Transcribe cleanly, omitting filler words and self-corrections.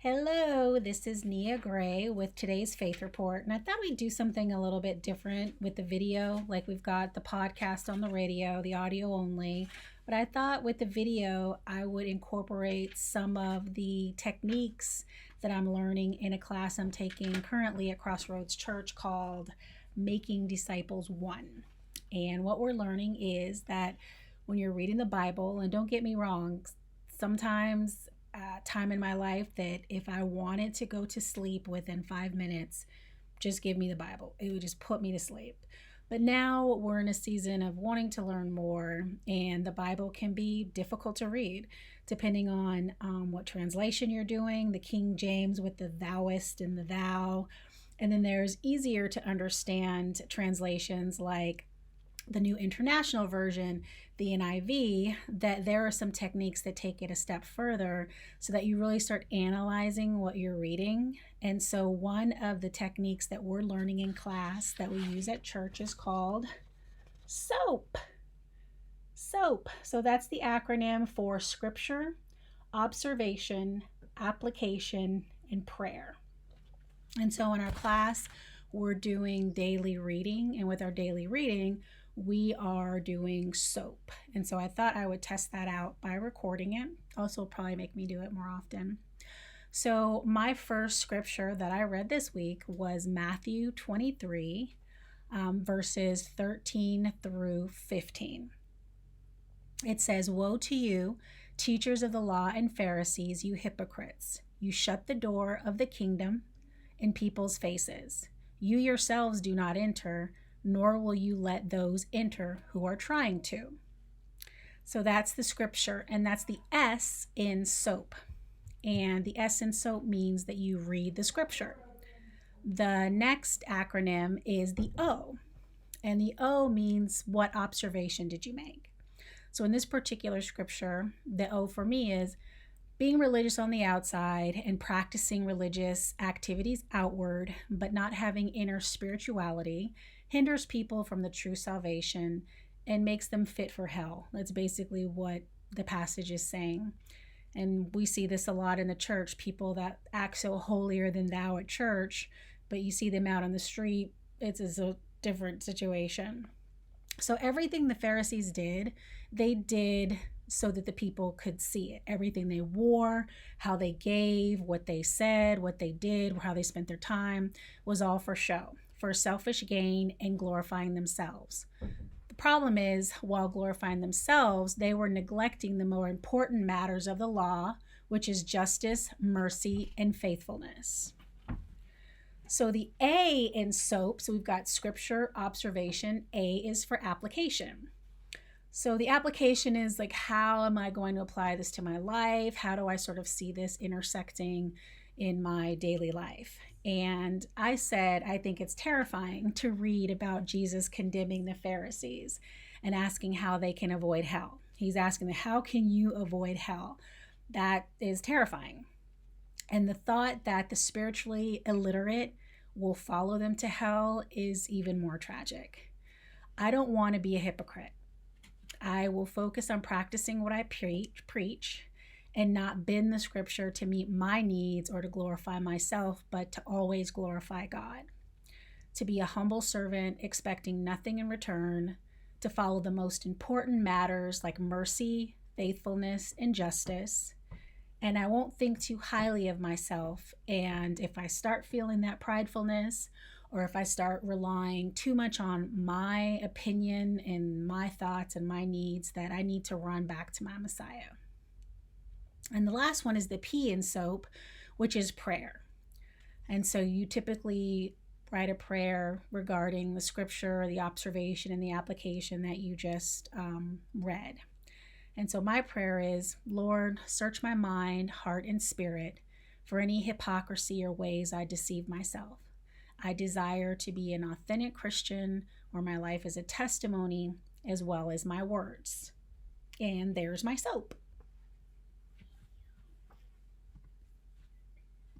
Hello, this is Nia Gray with today's Faith Report, and I thought we'd do something a little bit different with the video. Like we've got the podcast on the radio, the audio only, but I thought with the video I would incorporate some of the techniques that I'm learning in a class I'm taking currently at Crossroads Church called Making Disciples One. And what we're learning is that when you're reading the Bible, and don't get me wrong, sometimes time in my life that if I wanted to go to sleep within 5 minutes, just give me the Bible. It would just put me to sleep. But now we're in a season of wanting to learn more, and the Bible can be difficult to read depending on what translation you're doing. The King James with the thouest and the thou. And then there's easier to understand translations like the New International Version, the NIV, that there are some techniques that take it a step further so that you really start analyzing what you're reading. And so one of the techniques that we're learning in class that we use at church is called SOAP. SOAP. So that's the acronym for Scripture, Observation, Application, and Prayer. And so in our class, we're doing daily reading, and with our daily reading, we are doing SOAP. And so I thought I would test that out by recording it. Also, probably make me do it more often. So my first scripture that I read this week was Matthew 23, verses 13 through 15. It says, "Woe to you, teachers of the law and Pharisees, you hypocrites! You shut the door of the kingdom in people's faces. You yourselves do not enter, nor will you let those enter who are trying to." So that's the scripture, and that's the S in SOAP. And the S in SOAP means that you read the scripture. The next acronym is the O, and the O means what observation did you make? So in this particular scripture, the O for me is being religious on the outside and practicing religious activities outward, but not having inner spirituality, hinders people from the true salvation and makes them fit for hell. That's basically what the passage is saying. And we see this a lot in the church, people that act so holier than thou at church, but you see them out on the street, it's a different situation. So everything the Pharisees did, they did so that the people could see it. Everything they wore, how they gave, what they said, what they did, how they spent their time was all for show, for selfish gain and glorifying themselves. The problem is, while glorifying themselves, they were neglecting the more important matters of the law, which is justice, mercy, and faithfulness. So the A in SOAP, so we've got scripture, observation. A is for application. So the application is like, how am I going to apply this to my life? How do I sort of see this intersecting in my daily life? And I said, I think it's terrifying to read about Jesus condemning the Pharisees and asking how they can avoid hell. He's asking them, how can you avoid hell? That is terrifying. And the thought that the spiritually illiterate will follow them to hell is even more tragic. I don't want to be a hypocrite. I will focus on practicing what I preach and not bend the scripture to meet my needs or to glorify myself, but to always glorify God. To be a humble servant, expecting nothing in return, to follow the most important matters like mercy, faithfulness, and justice. And I won't think too highly of myself. And if I start feeling that pridefulness, or if I start relying too much on my opinion and my thoughts and my needs, that I need to run back to my Messiah. And the last one is the P in SOAP, which is prayer. And so you typically write a prayer regarding the scripture, the observation, and the application that you just read. And so my prayer is, Lord, search my mind, heart, and spirit for any hypocrisy or ways I deceive myself. I desire to be an authentic Christian where my life is a testimony as well as my words. And there's my SOAP.